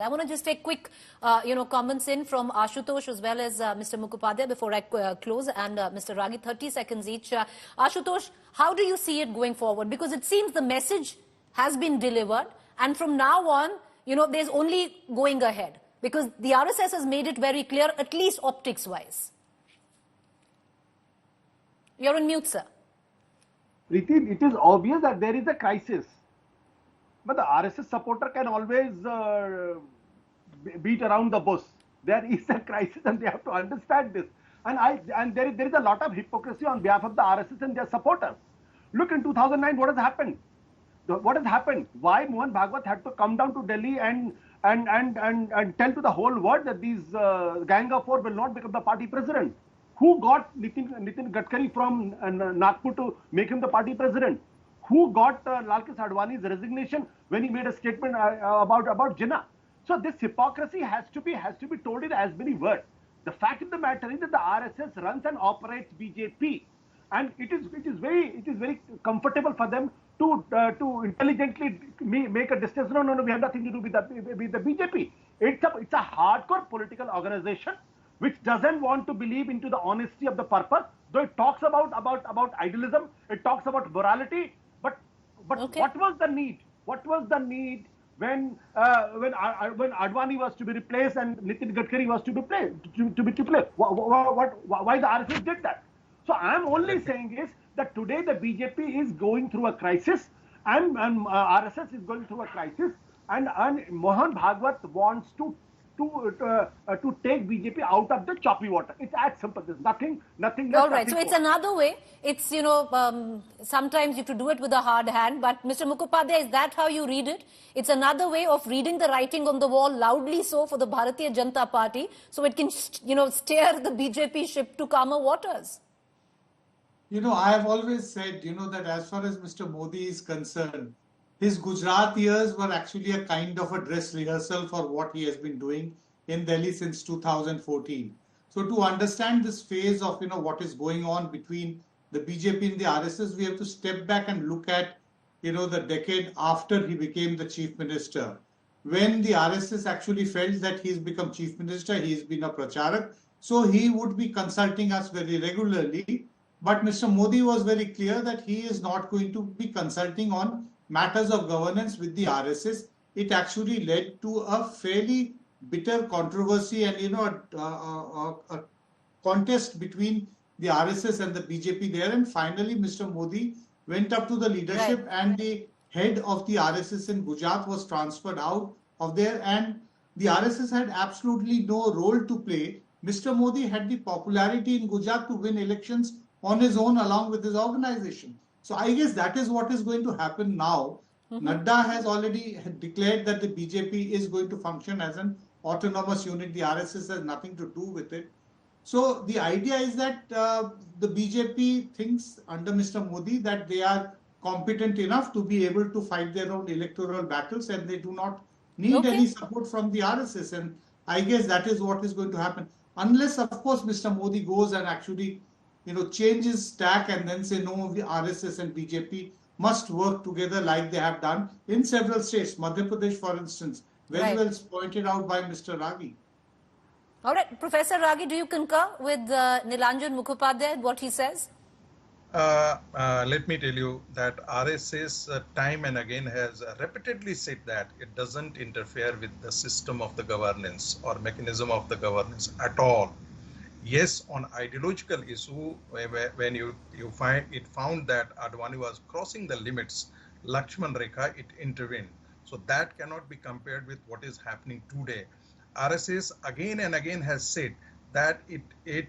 I want to just take quick, comments in from Ashutosh as well as Mr. Mukhopadhyay before I close, and Mr. Ragi, 30 seconds each. Ashutosh, how do you see it going forward? Because it seems the message has been delivered, and from now on, there's only going ahead. Because the RSS has made it very clear, at least optics-wise. You're on mute, sir. Preeti, it is obvious that there is a crisis. But the RSS supporter can always beat around the bush. There is a crisis and they have to understand this. And there is a lot of hypocrisy on behalf of the RSS and their supporters. Look, in 2009, what has happened? What has happened? Why Mohan Bhagwat had to come down to Delhi and tell to the whole world that these gang of four will not become the party president? Who got Nitin Gadkari from Nagpur to make him the party president? Who got Lalkesh Advani's resignation when he made a statement about Jinnah? So this hypocrisy has to be told in as many words. The fact of the matter is that the RSS runs and operates BJP, and it is very comfortable for them to intelligently make a distance. No, we have nothing to do with the BJP. It's a hardcore political organization which doesn't want to believe into the honesty of the purpose. Though it talks about idealism, it talks about morality. But okay. What was the need? What was the need when Advani was to be replaced and Nitin Gadkari was to be replaced? Why the RSS did that? So I am only saying is that today the BJP is going through a crisis and RSS is going through a crisis, and Mohan Bhagwat wants to take BJP out of the choppy water. It's as simple. There's nothing less. All right. So it's another way. It's, sometimes you have to do it with a hard hand. But Mr. Mukhopadhyay, is that how you read it? It's another way of reading the writing on the wall, loudly so, for the Bharatiya Janata Party, so it can, steer the BJP ship to calmer waters. I have always said, that as far as Mr. Modi is concerned, his Gujarat years were actually a kind of a dress rehearsal for what he has been doing in Delhi since 2014. So to understand this phase of, what is going on between the BJP and the RSS, we have to step back and look at, the decade after he became the chief minister. When the RSS actually felt that he's become chief minister, he's been a pracharak. So he would be consulting us very regularly. But Mr. Modi was very clear that he is not going to be consulting on matters of governance with the RSS. It actually led to a fairly bitter controversy and a contest between the RSS and the BJP there. And finally, Mr. Modi went up to the leadership, and the head of the RSS in Gujarat was transferred out of there, and the RSS had absolutely no role to play. Mr. Modi had the popularity in Gujarat to win elections on his own along with his organization. So I guess that is what is going to happen now. Nadda has already declared that the BJP is going to function as an autonomous unit. The RSS has nothing to do with it. So the idea is that the BJP thinks under Mr. Modi that they are competent enough to be able to fight their own electoral battles, and they do not need any support from the RSS. And I guess that is what is going to happen. Unless, of course, Mr. Modi goes and actually changes tack and then say, no, the RSS and BJP must work together like they have done in several states. Madhya Pradesh, for instance, very well pointed out by Mr. Ragi. All right. Professor Ragi, do you concur with Nilanjan Mukhopadhyay, what he says? Let me tell you that RSS time and again has repeatedly said that it doesn't interfere with the system of the governance or mechanism of the governance at all. Yes, on ideological issue, when you found that Advani was crossing the limits, Lakshman Rekha, it intervened. So that cannot be compared with what is happening today. RSS again and again has said that it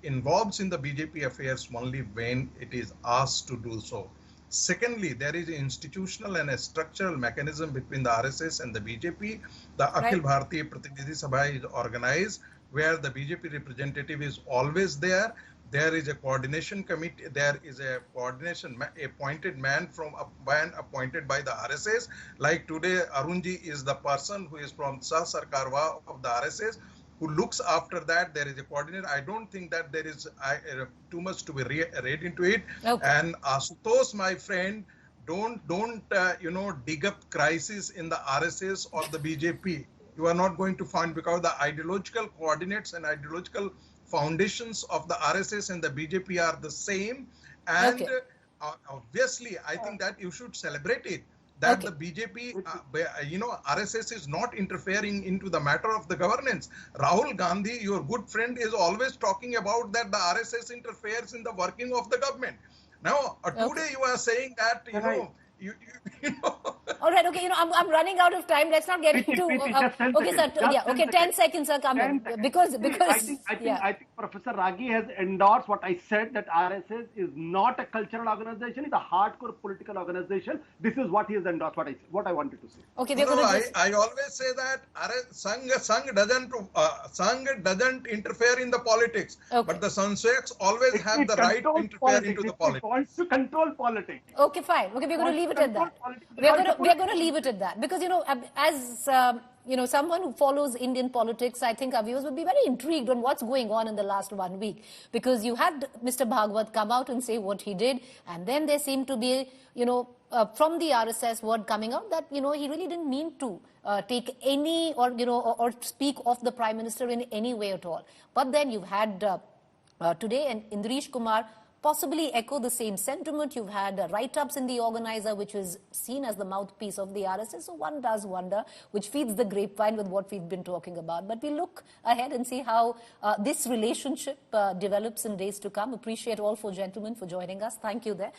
involves in the BJP affairs only when it is asked to do so. Secondly, there is an institutional and a structural mechanism between the RSS and the BJP. The Akhil Bharatiya Pratinidhi Sabha is organized, where the BJP representative is always there. There is a coordination committee. There is a coordination appointed man appointed by the RSS. Like today, Arunji is the person who is from Sah Sarkarwa of the RSS, who looks after that. There is a coordinator. I don't think that there is too much to be read into it. Okay. And Asutosh, my friend, don't dig up crisis in the RSS or the BJP. You are not going to find, because the ideological coordinates and ideological foundations of the RSS and the BJP are the same. And obviously, I think that you should celebrate it. That the BJP, RSS is not interfering into the matter of the governance. Rahul Gandhi, your good friend, is always talking about that the RSS interferes in the working of the government. Now, today you are saying that, you know. All right, okay, I'm running out of time. Let's not get into... okay, sir, 10 seconds are coming. Because I think Professor Ragi has endorsed what I said, that RSS is not a cultural organization, it's a hardcore political organization. This is what he has endorsed, what I wanted to say. Okay, I always say that Sangh doesn't interfere in the politics, but the Sanshaks always have the right to interfere into the politics. It wants to control politics. Okay, fine. Okay, we're going to leave it at that. We're going to leave it at that, because as someone who follows Indian politics, I think our viewers would be very intrigued on what's going on in the last 1 week, because you had Mr. Bhagwat come out and say what he did, and then there seemed to be from the RSS word coming out that he really didn't mean to take any or speak of the Prime Minister in any way at all. But then you've had today and Indresh Kumar possibly echo the same sentiment. You've had write-ups in the organizer, which is seen as the mouthpiece of the RSS. So one does wonder, which feeds the grapevine with what we've been talking about. But we look ahead and see how this relationship develops in days to come. Appreciate all four gentlemen for joining us. Thank you there.